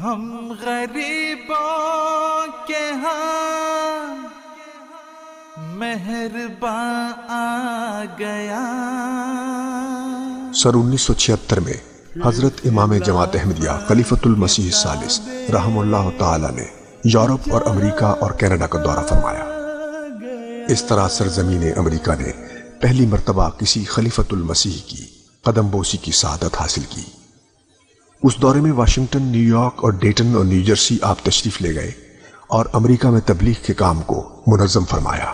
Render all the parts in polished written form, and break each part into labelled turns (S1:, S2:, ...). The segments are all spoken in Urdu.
S1: ہم غریبوں کے ہاں مہرباں آ گیا۔
S2: سن 1976 میں حضرت امام جماعت احمدیہ خلیفۃ المسیح الثالث رحم اللہ تعالی نے یورپ اور امریکہ اور کینیڈا کا دورہ فرمایا۔ اس طرح سرزمین امریکہ نے پہلی مرتبہ کسی خلیفۃ المسیح کی قدم بوسی کی سعادت حاصل کی۔ اس دورے میں واشنگٹن، نیو یارک اور ڈیٹن اور نیو جرسی آپ تشریف لے گئے اور امریکہ میں تبلیغ کے کام کو منظم فرمایا۔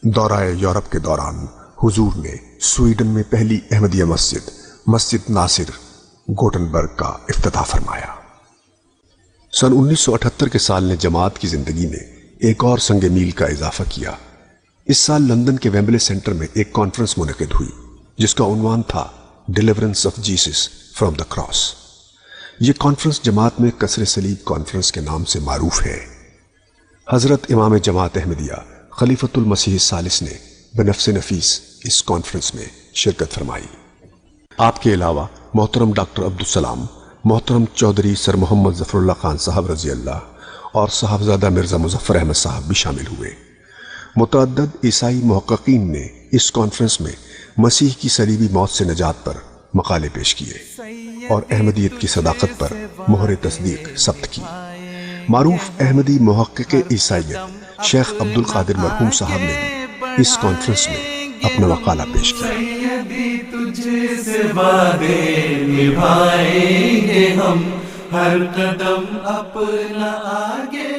S2: دورہ یورپ کے دوران حضور نے سویڈن میں پہلی احمدیہ مسجد ناصر گوٹنبرگ کا افتتاح فرمایا۔ سن 1978 کے سال نے جماعت کی زندگی میں ایک اور سنگ میل کا اضافہ کیا۔ اس سال لندن کے ویمبلے سینٹر میں ایک کانفرنس منعقد ہوئی جس کا عنوان تھا deliverance of Jesus from the cross. یہ کانفرنس جماعت میں کسر صلیب کانفرنس کے نام سے معروف ہے۔ حضرت امام جماعت احمدیہ خلیفۃ المسیح الثالث نے بنفس نفیس اس کانفرنس میں شرکت فرمائی۔ آپ کے علاوہ محترم ڈاکٹر عبدالسلام، محترم چودھری سر محمد ظفر اللہ خان صاحب رضی اللہ اور صاحبزادہ مرزا مظفر احمد صاحب بھی شامل ہوئے۔ متعدد عیسائی محققین نے اس کانفرنس میں مسیح کی صلیبی موت سے نجات پر مقالے پیش کیے اور احمدیت کی صداقت پر مہر تصدیق ثبت کی۔ معروف احمدی محقق عیسائیت شیخ عبدالقادر مرحوم صاحب نے بھی اس کانفرنس میں اپنا مقالہ پیش کیا۔
S1: سیدی تجھ سے وعدے نبھائیں گے ہم، ہر قدم اپنا آگے